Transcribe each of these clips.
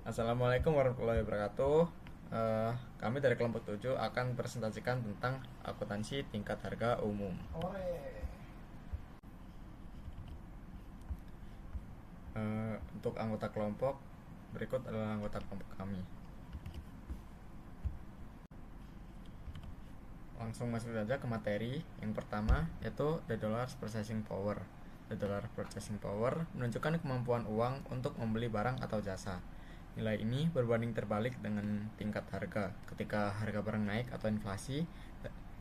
Assalamualaikum warahmatullahi wabarakatuh. Kami dari kelompok 7 akan presentasikan tentang akuntansi tingkat harga umum. Untuk anggota kelompok, berikut adalah anggota kelompok kami. Langsung masuk saja ke materi. Yang pertama yaitu the dollar purchasing power. The dollar purchasing power menunjukkan kemampuan uang untuk membeli barang atau jasa. Nilai ini berbanding terbalik dengan tingkat harga. Ketika harga barang naik atau inflasi,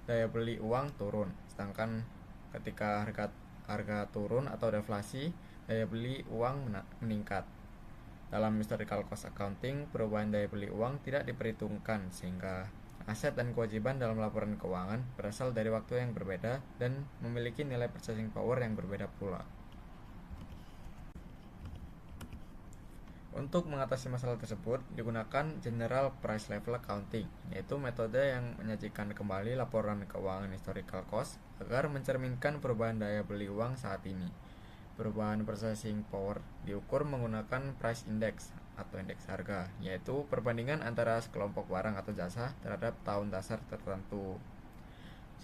daya beli uang turun. Sedangkan ketika harga turun atau deflasi, daya beli uang meningkat. Dalam historical cost accounting, perubahan daya beli uang tidak diperhitungkan sehingga aset dan kewajiban dalam laporan keuangan berasal dari waktu yang berbeda dan memiliki nilai purchasing power yang berbeda pula. Untuk mengatasi masalah tersebut, digunakan General Price Level Accounting, yaitu metode yang menyajikan kembali laporan keuangan historical cost agar mencerminkan perubahan daya beli uang saat ini. Perubahan purchasing power diukur menggunakan price index atau indeks harga, yaitu perbandingan antara sekelompok barang atau jasa terhadap tahun dasar tertentu.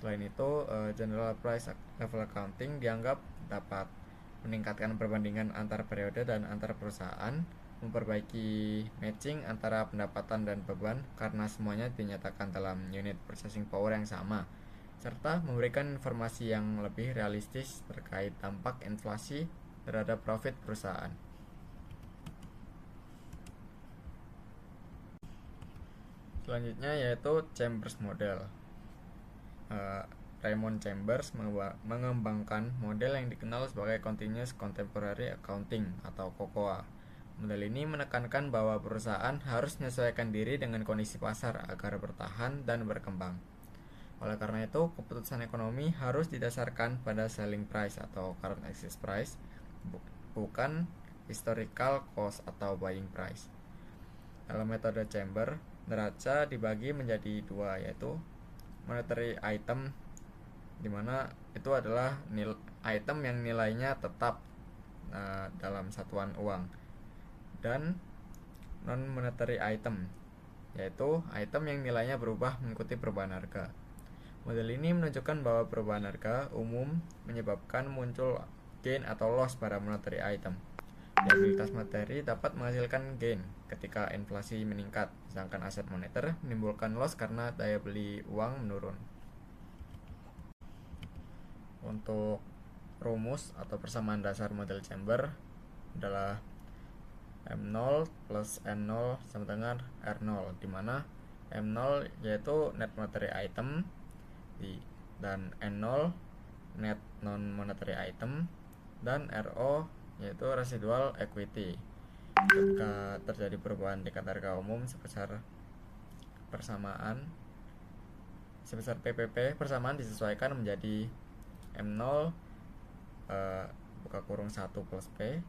Selain itu, General Price Level Accounting dianggap dapat meningkatkan perbandingan antar periode dan antar perusahaan, memperbaiki matching antara pendapatan dan beban karena semuanya dinyatakan dalam unit purchasing power yang sama, serta memberikan informasi yang lebih realistis terkait dampak inflasi terhadap profit perusahaan. Selanjutnya yaitu Chambers Model. Raymond Chambers mengembangkan model yang dikenal sebagai Continuous Contemporary Accounting atau COCOA. Model ini menekankan bahwa perusahaan harus menyesuaikan diri dengan kondisi pasar agar bertahan dan berkembang. Oleh karena itu, keputusan ekonomi harus didasarkan pada selling price atau current exchange price, bukan historical cost atau buying price. Dalam metode Chambers, neraca dibagi menjadi dua, yaitu monetary item, dimana itu adalah item yang nilainya tetap dalam satuan uang, dan non monetary item, yaitu item yang nilainya berubah mengikuti perubahan harga. Model ini menunjukkan bahwa perubahan harga umum menyebabkan muncul gain atau loss pada monetary item. Liabilitas materi dapat menghasilkan gain ketika inflasi meningkat, sedangkan aset moneter menimbulkan loss karena daya beli uang menurun. Untuk rumus atau persamaan dasar model Chambers adalah M0 plus N0 sama dengan R0, di mana M0 yaitu net monetary item dan N0 net non monetary item, dan RO yaitu residual equity. Ketika terjadi perubahan tingkat harga umum sebesar PPP, persamaan disesuaikan menjadi M0 buka kurung 1 plus P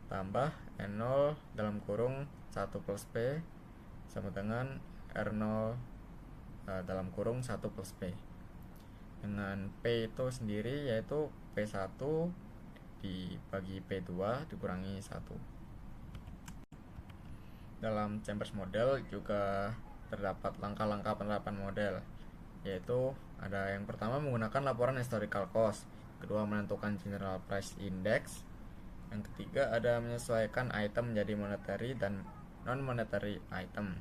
tambah N0 dalam kurung 1 plus P sama dengan R0 dalam kurung 1 plus P, dengan P itu sendiri yaitu P1 dibagi P2 dikurangi 1. Dalam Chambers Model juga terdapat langkah-langkah penerapan model, yaitu ada yang pertama menggunakan laporan historical cost, kedua menentukan general price index, yang ketiga ada menyesuaikan item menjadi monetary dan non monetary item,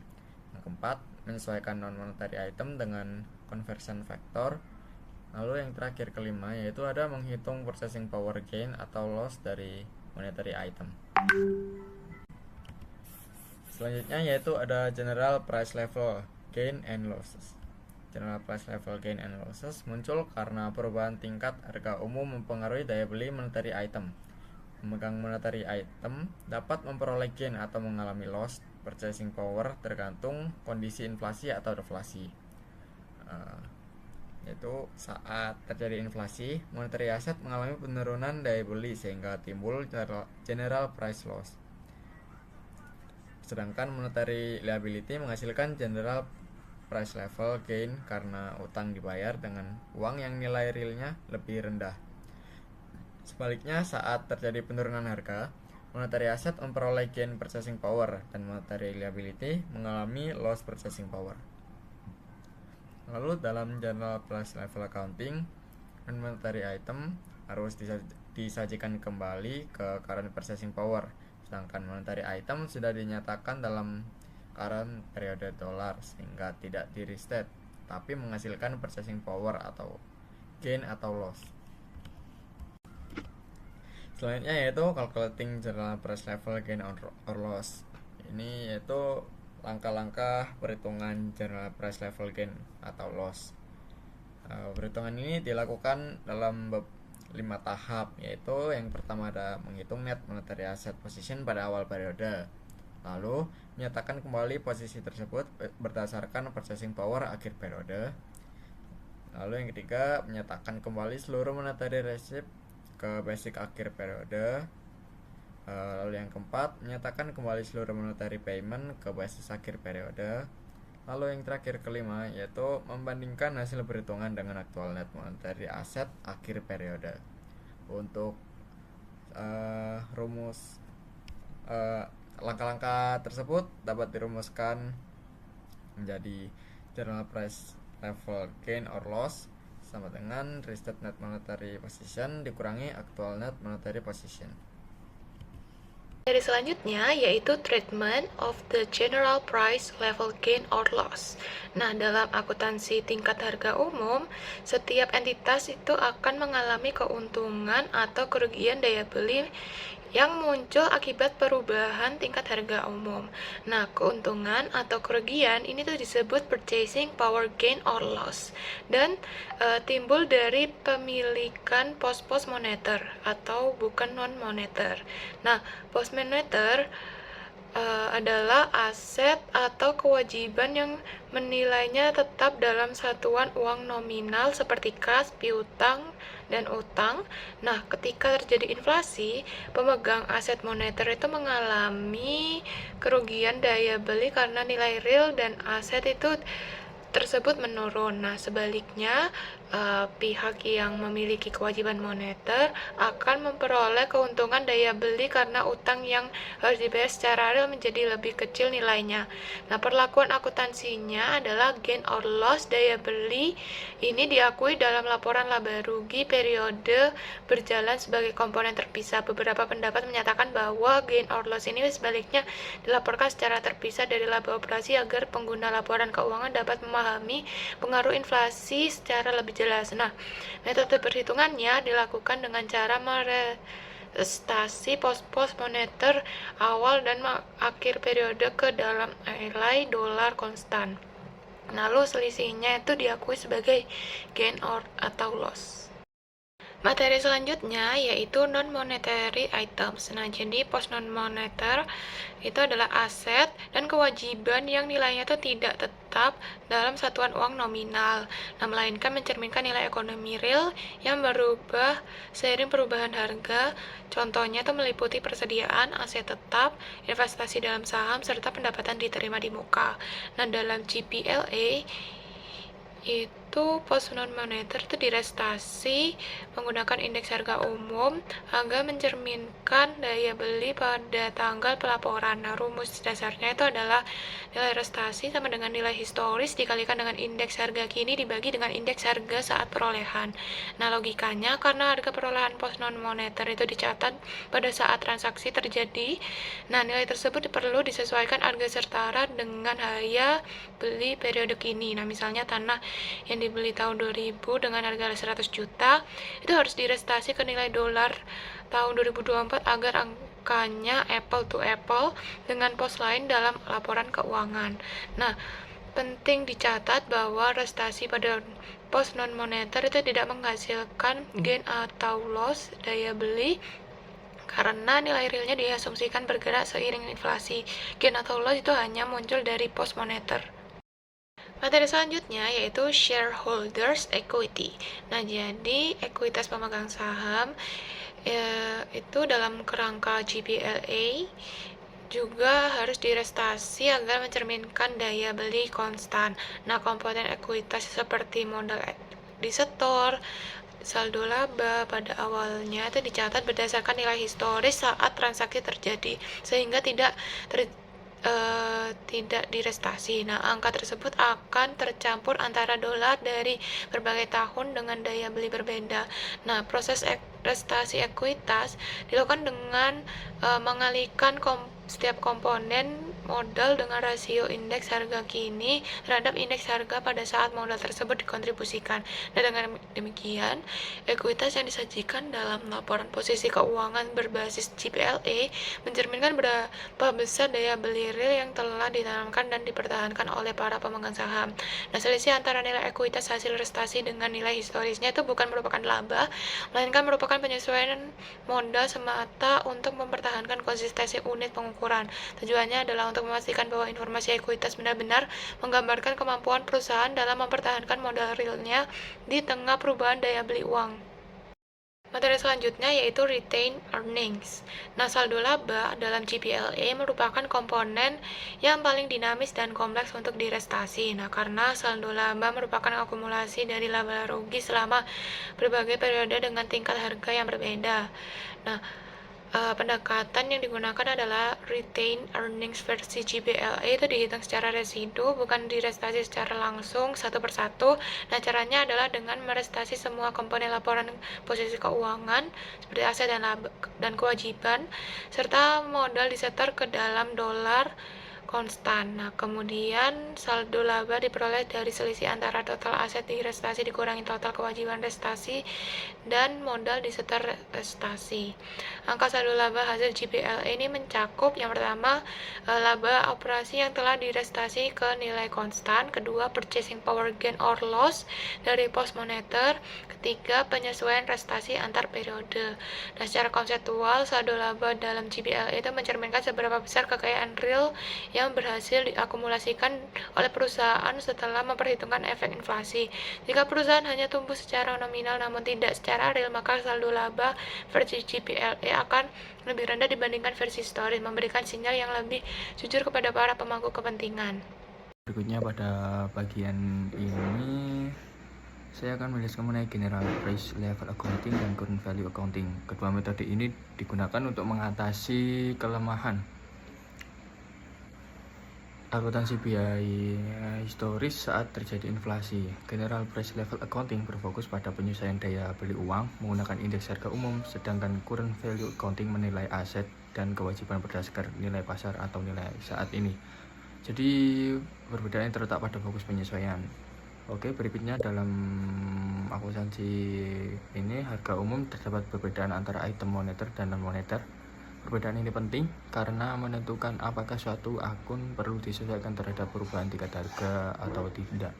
yang keempat menyesuaikan non monetary item dengan conversion factor, lalu yang terakhir kelima yaitu ada menghitung purchasing power gain atau loss dari monetary item. Selanjutnya yaitu ada general price level gain and losses. General price level gain and losses muncul karena perubahan tingkat harga umum mempengaruhi daya beli monetary item. Pemegang monetary item dapat memperoleh gain atau mengalami loss purchasing power tergantung kondisi inflasi atau deflasi. Yaitu saat terjadi inflasi, monetary asset mengalami penurunan daya beli sehingga timbul general price loss. Sedangkan monetary liability menghasilkan general price level gain karena utang dibayar dengan uang yang nilai realnya lebih rendah. Sebaliknya, saat terjadi penurunan harga, monetary asset memperoleh gain purchasing power dan monetary liability mengalami loss purchasing power. Lalu dalam general price level accounting, non-monetary item harus disajikan kembali ke current purchasing power, sedangkan monetary item sudah dinyatakan dalam current periode dolar sehingga tidak di restate tapi menghasilkan purchasing power atau gain atau loss. Selanjutnya yaitu calculating general price level gain or loss. Ini yaitu langkah-langkah perhitungan general price level gain atau loss. Perhitungan ini dilakukan dalam 5 tahap, yaitu yang pertama ada menghitung net monetary asset position pada awal periode, lalu menyatakan kembali posisi tersebut berdasarkan purchasing power akhir periode, lalu yang ketiga menyatakan kembali seluruh monetary receipt ke basic akhir periode, lalu yang keempat menyatakan kembali seluruh monetary payment ke basis akhir periode, lalu yang terakhir kelima yaitu membandingkan hasil perhitungan dengan aktual net monetary asset akhir periode. Untuk langkah-langkah tersebut dapat dirumuskan menjadi general price level gain or loss sama dengan restate net monetary position dikurangi actual net monetary position. Dari selanjutnya yaitu treatment of the general price level gain or loss. Nah, dalam akuntansi tingkat harga umum, setiap entitas itu akan mengalami keuntungan atau kerugian daya beli yang muncul akibat perubahan tingkat harga umum. Nah, keuntungan atau kerugian ini tuh disebut purchasing power gain or loss dan timbul dari pemilikan pos-pos moneter atau bukan non-moneter. Nah, pos moneter adalah aset atau kewajiban yang menilainya tetap dalam satuan uang nominal seperti kas, piutang, dan utang. Nah, ketika terjadi inflasi, pemegang aset moneter itu mengalami kerugian daya beli karena nilai real dan aset itu tersebut menurun. Nah, sebaliknya pihak yang memiliki kewajiban moneter akan memperoleh keuntungan daya beli karena utang yang harus dibayar secara real menjadi lebih kecil nilainya. Nah, perlakuan akuntansinya adalah gain or loss daya beli ini diakui dalam laporan laba rugi periode berjalan sebagai komponen terpisah. Beberapa pendapat menyatakan bahwa gain or loss ini sebaliknya dilaporkan secara terpisah dari laba operasi agar pengguna laporan keuangan dapat memahami pengaruh inflasi secara lebih jelas. Nah, metode perhitungannya dilakukan dengan cara merestasi pos-pos moneter awal dan akhir periode ke dalam nilai dolar konstan. Lalu selisihnya itu diakui sebagai gain or atau loss. Materi selanjutnya yaitu non-monetary items. Nah, jadi pos non-moneter itu adalah aset dan kewajiban yang nilainya itu tidak tetap dalam satuan uang nominal, nah melainkan mencerminkan nilai ekonomi real yang berubah seiring perubahan harga. Contohnya itu meliputi persediaan aset tetap, investasi dalam saham, serta pendapatan diterima di muka. Nah, dalam GPLA itu pos non moneter itu direstasi menggunakan indeks harga umum agar mencerminkan daya beli pada tanggal pelaporan. Nah, rumus dasarnya itu adalah nilai restasi sama dengan nilai historis dikalikan dengan indeks harga kini dibagi dengan indeks harga saat perolehan. Nah, logikanya karena harga perolehan pos non moneter itu dicatat pada saat transaksi terjadi, nah nilai tersebut perlu disesuaikan harga setara dengan harga beli periode kini. Nah, misalnya tanah yang dibeli tahun 2000 dengan harga 100 juta itu harus direstasi ke nilai dolar tahun 2024 agar angkanya apple to apple dengan pos lain dalam laporan keuangan. Nah, penting dicatat bahwa restasi pada pos non moneter itu tidak menghasilkan gain atau loss daya beli karena nilai realnya diasumsikan bergerak seiring inflasi. Gain atau loss itu hanya muncul dari pos moneter. Materi selanjutnya yaitu shareholders equity. Nah, jadi ekuitas pemegang saham itu dalam kerangka GPLA juga harus direstasi agar mencerminkan daya beli konstan. Nah, komponen ekuitas seperti modal disetor, saldo laba pada awalnya itu dicatat berdasarkan nilai historis saat transaksi terjadi, sehingga tidak direstasi. Nah, angka tersebut akan tercampur antara dolar dari berbagai tahun dengan daya beli berbeda. Nah, proses restasi ekuitas dilakukan dengan mengalihkan setiap komponen modal dengan rasio indeks harga kini terhadap indeks harga pada saat modal tersebut dikontribusikan. Dan dengan demikian, ekuitas yang disajikan dalam laporan posisi keuangan berbasis GPLE mencerminkan berapa besar daya beli real yang telah ditanamkan dan dipertahankan oleh para pemegang saham. Nah, selisih antara nilai ekuitas hasil restasi dengan nilai historisnya itu bukan merupakan laba, melainkan merupakan penyesuaian modal semata untuk mempertahankan konsistensi unit pengukuran. Tujuannya adalah untuk memastikan bahwa informasi ekuitas benar-benar menggambarkan kemampuan perusahaan dalam mempertahankan modal realnya di tengah perubahan daya beli uang. Materi selanjutnya yaitu retained earnings. Nah, saldo laba dalam GPLE merupakan komponen yang paling dinamis dan kompleks untuk direstasi. Nah, karena saldo laba merupakan akumulasi dari laba rugi selama berbagai periode dengan tingkat harga yang berbeda. Nah, pendekatan yang digunakan adalah retained earnings versi GPLE itu dihitung secara residu, bukan direstasi secara langsung satu persatu. Nah, caranya adalah dengan merestasi semua komponen laporan posisi keuangan seperti aset dan kewajiban, serta modal disetor ke dalam dolar konstan. Nah, kemudian saldo laba diperoleh dari selisih antara total aset direstasi dikurangi total kewajiban restasi dan modal disetor restasi. Angka saldo laba hasil GPLE ini mencakup yang pertama laba operasi yang telah direstasi ke nilai konstan, kedua purchasing power gain or loss dari pos moneter, ketiga penyesuaian restasi antar periode. Nah, secara konseptual saldo laba dalam GPLE itu mencerminkan seberapa besar kekayaan real yang berhasil diakumulasikan oleh perusahaan setelah memperhitungkan efek inflasi. Jika perusahaan hanya tumbuh secara nominal namun tidak secara real, maka saldo laba versi GPLE akan lebih rendah dibandingkan versi historis, memberikan sinyal yang lebih jujur kepada para pemangku kepentingan. Berikutnya pada bagian ini saya akan menjelaskan mengenai general price level accounting dan current value accounting. Kedua metode ini digunakan untuk mengatasi kelemahan akuntansi biaya historis saat terjadi inflasi. General price level accounting berfokus pada penyelesaian daya beli uang menggunakan indeks harga umum, sedangkan current value accounting menilai aset dan kewajiban berdasarkan nilai pasar atau nilai saat ini. Jadi perbedaan terletak pada fokus penyesuaian. Oke, berikutnya dalam akuntansi ini harga umum terdapat perbedaan antara item moneter dan non moneter. Perbedaan ini penting karena menentukan apakah suatu akun perlu disesuaikan terhadap perubahan tingkat harga atau tidak.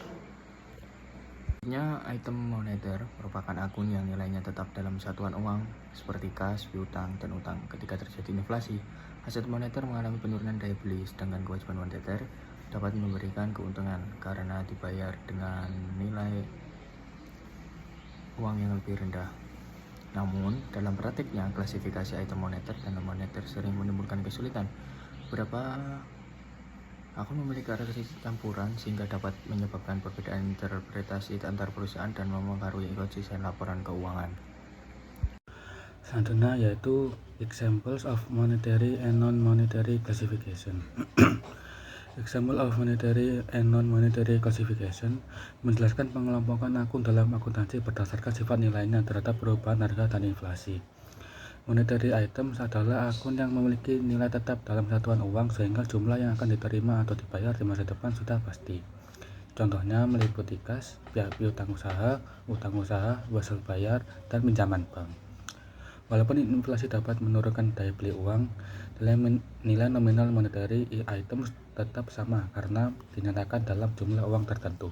Item moneter merupakan akun yang nilainya tetap dalam satuan uang seperti kas, piutang, dan utang. Ketika terjadi inflasi, aset moneter mengalami penurunan daya beli, sedangkan kewajiban moneter dapat memberikan keuntungan karena dibayar dengan nilai uang yang lebih rendah. Namun, dalam praktiknya, klasifikasi item moneter dan non-moneter sering menimbulkan kesulitan. Beberapa akun memiliki karakteristik campuran sehingga dapat menyebabkan perbedaan interpretasi antar perusahaan dan mempengaruhi konsisten laporan keuangan. Selanjutnya yaitu examples of monetary and non-monetary classification. Example of monetary and non-monetary classification menjelaskan pengelompokan akun dalam akuntansi berdasarkan sifat nilainya terhadap perubahan harga dan inflasi. Monetary items adalah akun yang memiliki nilai tetap dalam satuan uang sehingga jumlah yang akan diterima atau dibayar di masa depan sudah pasti. Contohnya meliputi kas, piutang usaha, utang usaha, hasil bayar, dan pinjaman bank. Walaupun inflasi dapat menurunkan daya beli uang, nilai nominal monetary items tetap sama karena dinyatakan dalam jumlah uang tertentu.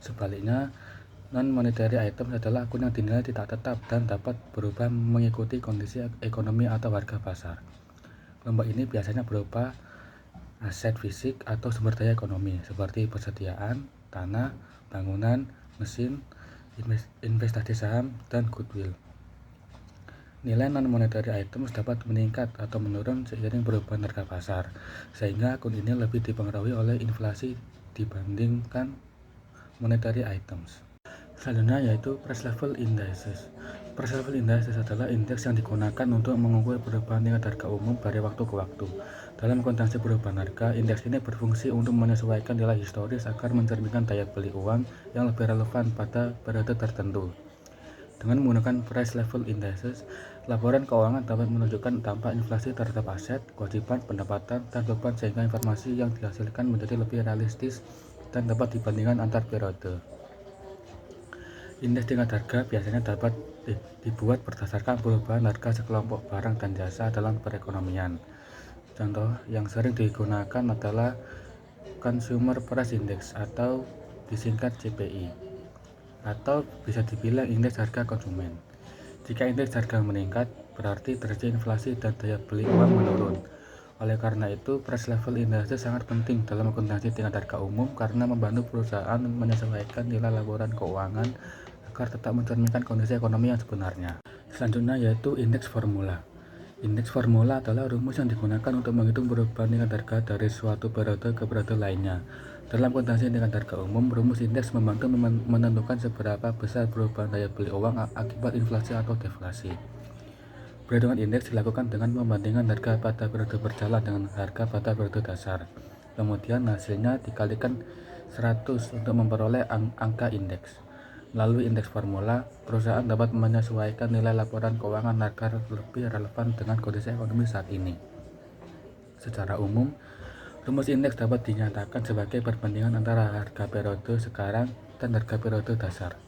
Sebaliknya, non-monetary items adalah akun yang dinilai tidak tetap dan dapat berubah mengikuti kondisi ekonomi atau harga pasar. Kelompok ini biasanya berupa aset fisik atau sumber daya ekonomi seperti persediaan, tanah, bangunan, mesin, investasi saham, dan goodwill. Nilai non-monetary items dapat meningkat atau menurun seiring perubahan harga pasar, sehingga akun ini lebih dipengaruhi oleh inflasi dibandingkan monetary items. Selanjutnya yaitu price level indices. Price level indices adalah indeks yang digunakan untuk mengukur perubahan tingkat harga umum dari waktu ke waktu. Dalam konteks perubahan harga, indeks ini berfungsi untuk menyesuaikan nilai historis agar mencerminkan daya beli uang yang lebih relevan pada periode tertentu. Dengan menggunakan price level indices, laporan keuangan dapat menunjukkan dampak inflasi terhadap aset, kewajiban, pendapatan, dan beban sehingga informasi yang dihasilkan menjadi lebih realistis dan dapat dibandingkan antar periode. Indeks tingkat harga biasanya dapat dibuat berdasarkan perubahan harga sekelompok barang dan jasa dalam perekonomian. Contoh yang sering digunakan adalah Consumer Price Index atau disingkat CPI, atau bisa dibilang indeks harga konsumen. Jika indeks harga meningkat, berarti terjadi inflasi dan daya beli uang menurun. Oleh karena itu, price level indices sangat penting dalam konteks tingkat harga umum karena membantu perusahaan menyesuaikan nilai laporan keuangan agar tetap mencerminkan kondisi ekonomi yang sebenarnya. Selanjutnya yaitu indeks formula. Indeks formula adalah rumus yang digunakan untuk menghitung perubahan tingkat harga dari suatu periode ke periode lainnya. Dalam konteks tingkat harga umum, rumus indeks membantu menentukan seberapa besar perubahan daya beli uang akibat inflasi atau deflasi. Perhitungan indeks dilakukan dengan membandingkan harga pada periode berjalan dengan harga pada periode dasar. Kemudian hasilnya dikalikan 100 untuk memperoleh angka indeks. Melalui indeks formula, perusahaan dapat menyesuaikan nilai laporan keuangan agar lebih relevan dengan kondisi ekonomi saat ini. Secara umum, rumus indeks dapat dinyatakan sebagai perbandingan antara harga periode sekarang dan harga periode dasar.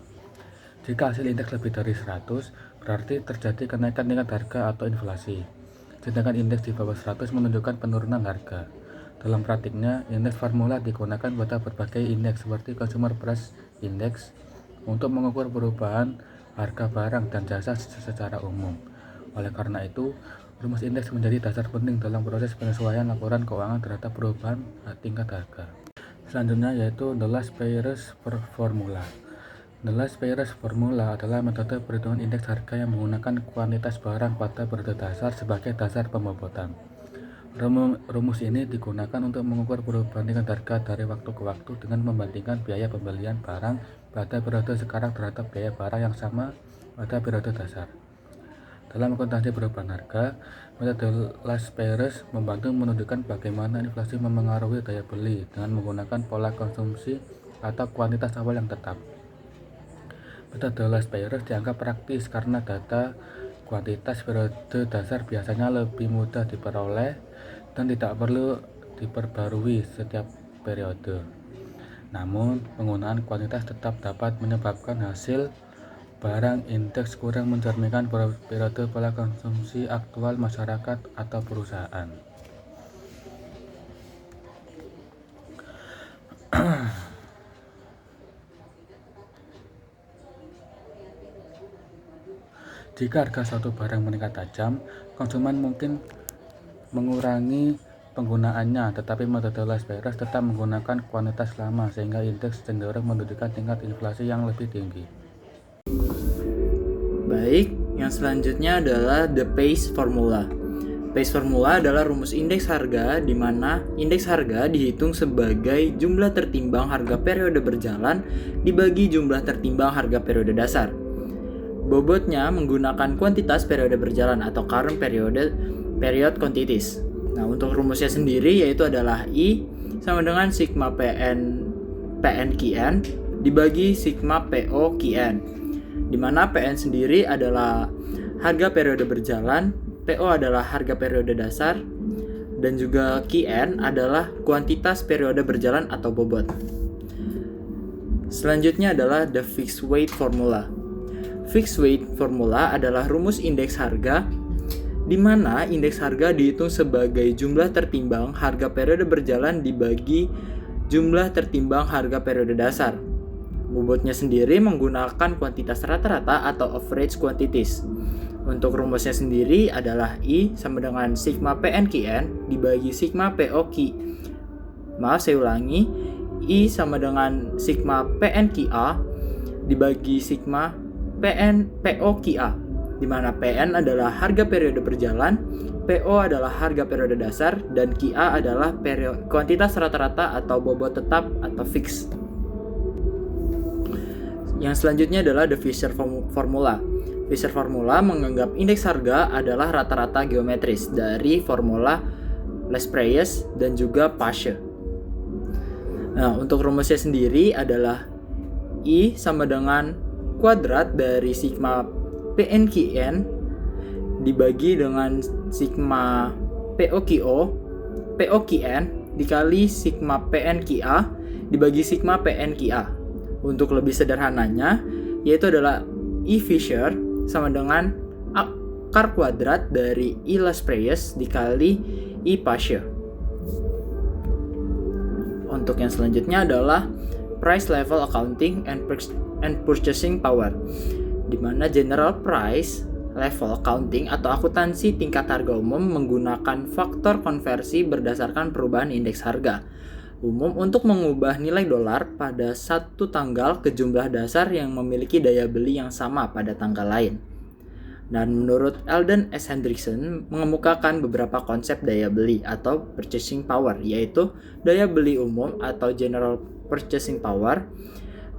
Jika hasil indeks lebih dari 100, berarti terjadi kenaikan tingkat harga atau inflasi. Sedangkan indeks di bawah 100 menunjukkan penurunan harga. Dalam praktiknya, indeks formula digunakan pada berbagai indeks seperti Consumer Price Index untuk mengukur perubahan harga barang dan jasa secara umum. Oleh karena itu, rumus indeks menjadi dasar penting dalam proses penyesuaian laporan keuangan terhadap perubahan tingkat harga. Selanjutnya yaitu The Last Payers Formula. The Last Payers Formula adalah metode perhitungan indeks harga yang menggunakan kuantitas barang pada periode dasar sebagai dasar pembobotan. Rumus ini digunakan untuk mengukur perubahan tingkat harga dari waktu ke waktu dengan membandingkan biaya pembelian barang pada periode sekarang terhadap biaya barang yang sama pada periode dasar. Dalam konteks perubahan harga, metode Last Payers membantu menunjukkan bagaimana inflasi memengaruhi daya beli dengan menggunakan pola konsumsi atau kuantitas awal yang tetap. Metode Last Payers dianggap praktis karena data kuantitas periode dasar biasanya lebih mudah diperoleh dan tidak perlu diperbarui setiap periode. Namun, penggunaan kuantitas tetap dapat menyebabkan hasil barang indeks kurang mencerminkan periode pola konsumsi aktual masyarakat atau perusahaan. Jika harga suatu barang meningkat tajam, konsumen mungkin mengurangi penggunaannya, tetapi metode Last Payers tetap menggunakan kuantitas lama sehingga indeks cenderung menunjukkan tingkat inflasi yang lebih tinggi. Baik, yang selanjutnya adalah The Pace Formula. Pace Formula adalah rumus indeks harga di mana indeks harga dihitung sebagai jumlah tertimbang harga periode berjalan dibagi jumlah tertimbang harga periode dasar. Bobotnya menggunakan kuantitas periode berjalan atau current period quantities. Nah, untuk rumusnya sendiri yaitu adalah I sama dengan sigma PN dibagi sigma PO di mana PN sendiri adalah harga periode berjalan, PO adalah harga periode dasar, dan juga QN adalah kuantitas periode berjalan atau bobot. Selanjutnya adalah the fixed weight formula. Fixed weight formula adalah rumus indeks harga di mana indeks harga dihitung sebagai jumlah tertimbang harga periode berjalan dibagi jumlah tertimbang harga periode dasar. Bobotnya sendiri menggunakan kuantitas rata-rata atau average quantities. Untuk rumusnya sendiri adalah I sama dengan sigma PNQN dibagi sigma POQ. Saya ulangi, I sama dengan sigma PNQA dibagi sigma POQA, di mana PN adalah harga periode berjalan, PO adalah harga periode dasar, dan QA adalah kuantitas rata-rata atau bobot tetap atau fix. Yang selanjutnya adalah the Fisher Formula. Fisher Formula menganggap indeks harga adalah rata-rata geometris dari formula Las-Preyes dan juga Paasche. Nah, untuk rumusnya sendiri adalah I sama dengan kuadrat dari sigma PNQN dibagi dengan sigma POQN dikali sigma PNQA dibagi sigma PNQA. Untuk lebih sederhananya, yaitu adalah I Fisher sama dengan akar kuadrat dari I Las-Preyes dikali I Paasche. Untuk yang selanjutnya adalah Price Level Accounting and Purchasing Power, di mana General Price Level Accounting atau akuntansi tingkat harga umum menggunakan faktor konversi berdasarkan perubahan indeks harga umum untuk mengubah nilai dolar pada satu tanggal ke jumlah dasar yang memiliki daya beli yang sama pada tanggal lain. Dan menurut Eldon S. Hendrickson mengemukakan beberapa konsep daya beli atau purchasing power, yaitu daya beli umum atau general purchasing power,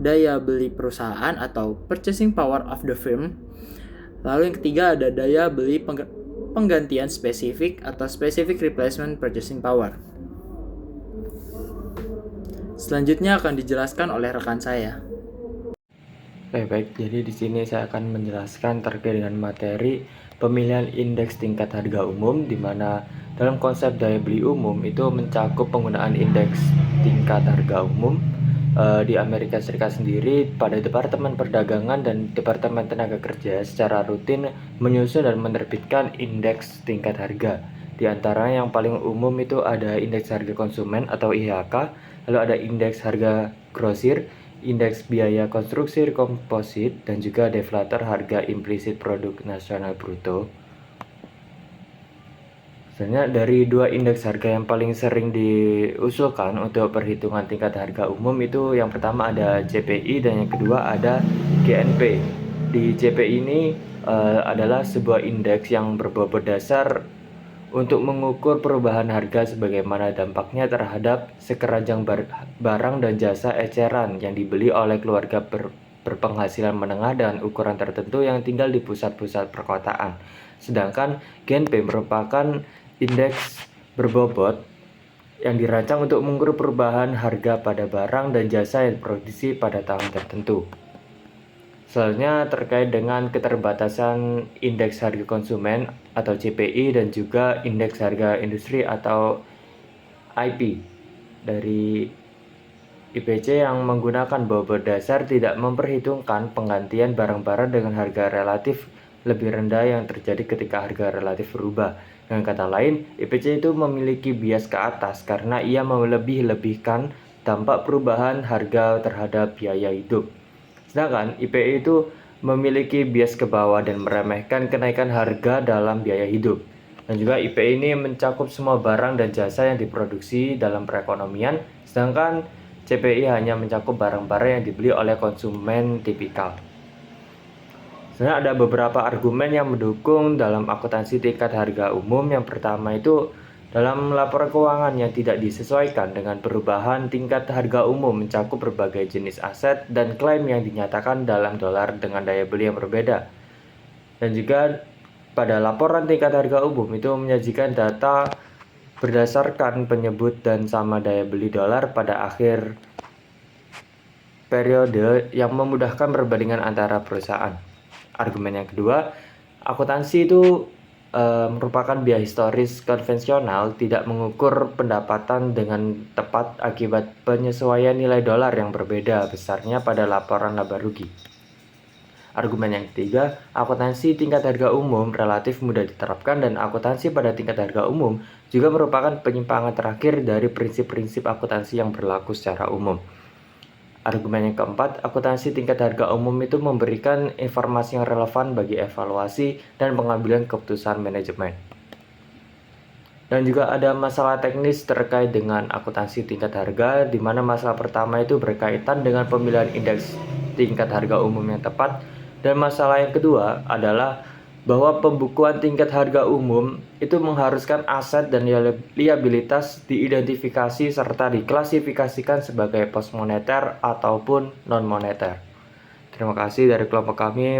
daya beli perusahaan atau purchasing power of the firm. Lalu yang ketiga ada daya beli penggantian spesifik atau specific replacement purchasing power. Selanjutnya akan dijelaskan oleh rekan saya. Baik, jadi di sini saya akan menjelaskan terkait dengan materi pemilihan indeks tingkat harga umum, di mana dalam konsep daya beli umum itu mencakup penggunaan indeks tingkat harga umum di Amerika Serikat sendiri. Pada Departemen Perdagangan dan Departemen Tenaga Kerja secara rutin menyusun dan menerbitkan indeks tingkat harga. Di antara yang paling umum itu ada indeks harga konsumen atau IHK, lalu ada indeks harga grosir, indeks biaya konstruksi komposit, dan juga deflator harga implisit produk nasional bruto. Sebenarnya dari dua indeks harga yang paling sering diusulkan untuk perhitungan tingkat harga umum itu yang pertama ada CPI dan yang kedua ada GNP. Di CPI ini adalah sebuah indeks yang berbobot dasar untuk mengukur perubahan harga sebagaimana dampaknya terhadap sekeranjang barang dan jasa eceran yang dibeli oleh keluarga berpenghasilan menengah dengan ukuran tertentu yang tinggal di pusat-pusat perkotaan. Sedangkan GNP merupakan indeks berbobot yang dirancang untuk mengukur perubahan harga pada barang dan jasa yang diproduksi pada tahun tertentu. Selanjutnya terkait dengan keterbatasan indeks harga konsumen atau CPI dan juga indeks harga industri atau IP dari IPC yang menggunakan bobot dasar tidak memperhitungkan penggantian barang-barang dengan harga relatif lebih rendah yang terjadi ketika harga relatif berubah. Dengan kata lain, IPC itu memiliki bias ke atas karena ia melebih-lebihkan dampak perubahan harga terhadap biaya hidup. Sedangkan IPI itu memiliki bias ke bawah dan meremehkan kenaikan harga dalam biaya hidup. Dan juga IPI ini mencakup semua barang dan jasa yang diproduksi dalam perekonomian, sedangkan CPI hanya mencakup barang-barang yang dibeli oleh konsumen tipikal. Sebenarnya ada beberapa argumen yang mendukung dalam akuntansi tingkat harga umum. Yang pertama itu dalam laporan keuangan yang tidak disesuaikan dengan perubahan tingkat harga umum mencakup berbagai jenis aset dan klaim yang dinyatakan dalam dolar dengan daya beli yang berbeda. Dan juga pada laporan tingkat harga umum itu menyajikan data berdasarkan penyebut dan sama daya beli dolar pada akhir periode yang memudahkan perbandingan antara perusahaan. Argumen yang kedua, akuntansi itu merupakan biaya historis konvensional tidak mengukur pendapatan dengan tepat akibat penyesuaian nilai dolar yang berbeda besarnya pada laporan laba rugi. Argumen yang ketiga, akuntansi tingkat harga umum relatif mudah diterapkan dan akuntansi pada tingkat harga umum juga merupakan penyimpangan terakhir dari prinsip-prinsip akuntansi yang berlaku secara umum. Argumen yang keempat, akuntansi tingkat harga umum itu memberikan informasi yang relevan bagi evaluasi dan pengambilan keputusan manajemen. Dan juga ada masalah teknis terkait dengan akuntansi tingkat harga, di mana masalah pertama itu berkaitan dengan pemilihan indeks tingkat harga umum yang tepat, dan masalah yang kedua adalah bahwa pembukuan tingkat harga umum itu mengharuskan aset dan liabilitas diidentifikasi serta diklasifikasikan sebagai pos moneter ataupun non moneter. Terima kasih dari kelompok kami.